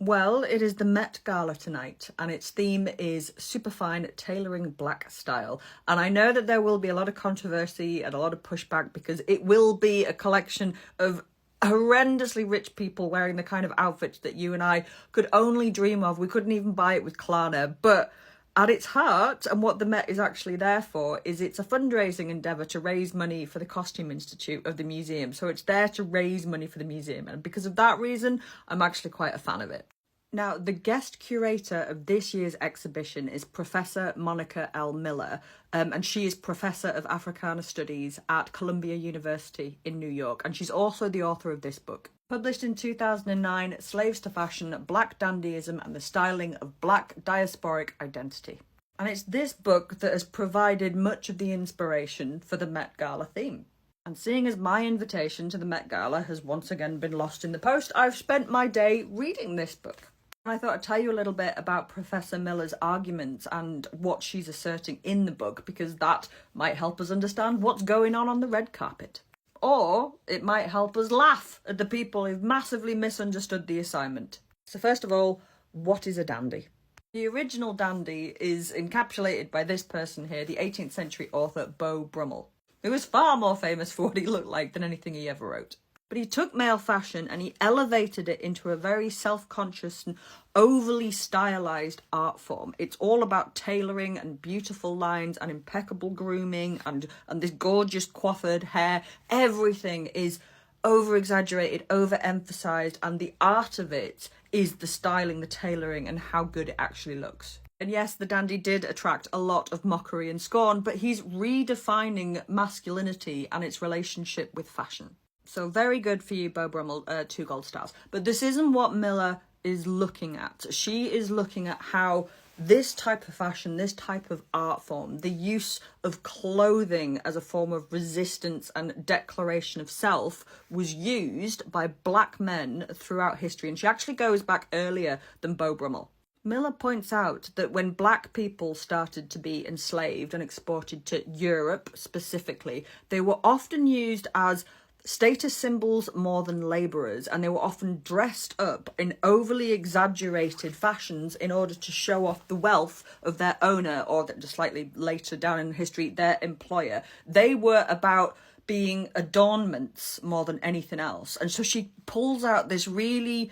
Well, it is the Met Gala tonight, and its theme is superfine tailoring black style. And I know that there will be a lot of controversy and a lot of pushback because it will be a collection of horrendously rich people wearing the kind of outfits that you and I could only dream of. We couldn't even buy it with Klarna, but at its heart, and what the Met is actually there for, is it's a fundraising endeavour to raise money for the Costume Institute of the museum. So it's there to raise money for the museum. And because of that reason, I'm actually quite a fan of it. Now, the guest curator of this year's exhibition is Professor Monica L. Miller, and she is Professor of Africana Studies at Columbia University in New York, and she's also the author of this book. Published in 2009, Slaves to Fashion, Black Dandyism and the Styling of Black Diasporic Identity. And it's this book that has provided much of the inspiration for the Met Gala theme. And seeing as my invitation to the Met Gala has once again been lost in the post, I've spent my day reading this book. I thought I'd tell you a little bit about Professor Miller's arguments and what she's asserting in the book, because that might help us understand what's going on the red carpet. Or it might help us laugh at the people who've massively misunderstood the assignment. So first of all, what is a dandy? The original dandy is encapsulated by this person here, the 18th century author Beau Brummel, who was far more famous for what he looked like than anything he ever wrote. But he took male fashion and he elevated it into a very self-conscious and overly stylized art form. It's all about tailoring and beautiful lines and impeccable grooming and this gorgeous coiffured hair. Everything is over-exaggerated, over-emphasized, and the art of it is the styling, the tailoring, and how good it actually looks. And yes, the dandy did attract a lot of mockery and scorn, but he's redefining masculinity and its relationship with fashion. So very good for you, Beau Brummel, 2 gold stars. But this isn't what Miller is looking at. She is looking at how this type of fashion, this type of art form, the use of clothing as a form of resistance and declaration of self was used by black men throughout history. And she actually goes back earlier than Beau Brummel. Miller points out that when black people started to be enslaved and exported to Europe specifically, they were often used as status symbols more than labourers, and they were often dressed up in overly exaggerated fashions in order to show off the wealth of their owner, or just slightly later down in history, their employer. They were about being adornments more than anything else. And so she pulls out this really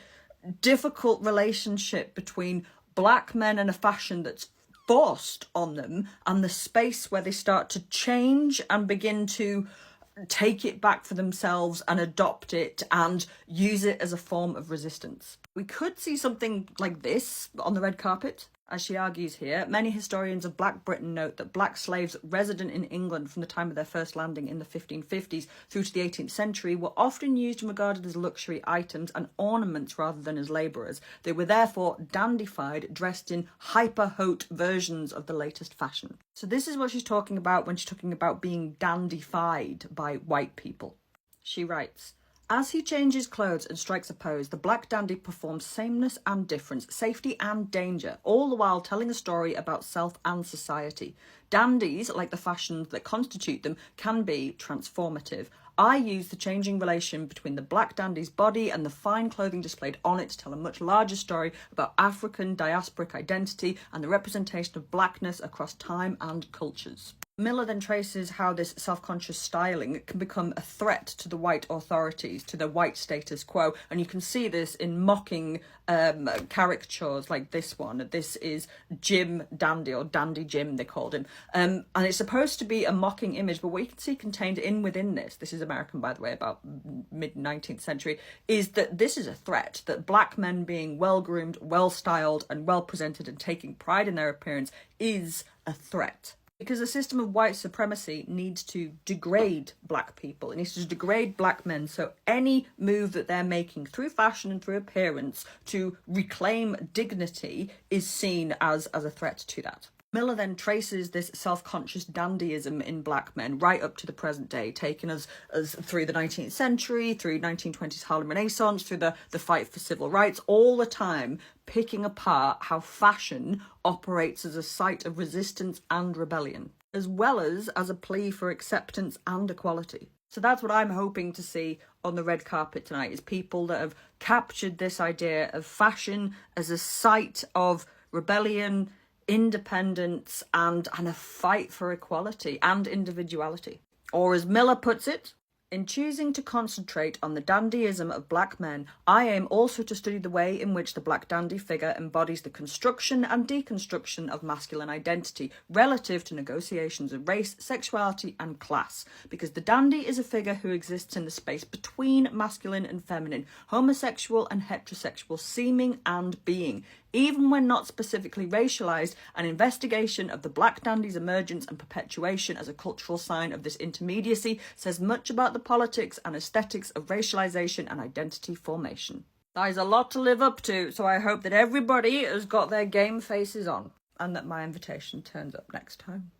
difficult relationship between black men and a fashion that's forced on them and the space where they start to change and begin to take it back for themselves and adopt it and use it as a form of resistance. We could see something like this on the red carpet. As she argues here, many historians of Black Britain note that black slaves resident in England from the time of their first landing in the 1550s through to the 18th century were often used and regarded as luxury items and ornaments rather than as labourers. They were therefore dandified, dressed in hyper-haute versions of the latest fashion. So this is what she's talking about when she's talking about being dandified by white people. She writes, "As he changes clothes and strikes a pose, the black dandy performs sameness and difference, safety and danger, all the while telling a story about self and society. Dandies, like the fashions that constitute them, can be transformative. I use the changing relation between the black dandy's body and the fine clothing displayed on it to tell a much larger story about African diasporic identity and the representation of blackness across time and cultures." Miller then traces how this self-conscious styling can become a threat to the white authorities, to the white status quo, and you can see this in mocking caricatures like this one. This is Jim Dandy, or Dandy Jim they called him, and it's supposed to be a mocking image, but what you can see contained within this is American, by the way, about mid-19th century, is that this is a threat, that black men being well-groomed, well-styled and well-presented and taking pride in their appearance is a threat. Because the system of white supremacy needs to degrade black people. It needs to degrade black men. So any move that they're making through fashion and through appearance to reclaim dignity is seen as a threat to that. Miller then traces this self-conscious dandyism in black men right up to the present day, taken as through the 19th century, through 1920s Harlem Renaissance, through the fight for civil rights, all the time picking apart how fashion operates as a site of resistance and rebellion, as well as a plea for acceptance and equality. So that's what I'm hoping to see on the red carpet tonight, is people that have captured this idea of fashion as a site of rebellion, independence, and a fight for equality and individuality. Or as Miller puts it, in choosing to concentrate on the dandyism of black men, I aim also to study the way in which the black dandy figure embodies the construction and deconstruction of masculine identity relative to negotiations of race, sexuality, and class. Because the dandy is a figure who exists in the space between masculine and feminine, homosexual and heterosexual seeming and being. Even when not specifically racialized, an investigation of the black dandy's emergence and perpetuation as a cultural sign of this intermediacy says much about the politics and aesthetics of racialization and identity formation. That is a lot to live up to, so I hope that everybody has got their game faces on and that my invitation turns up next time.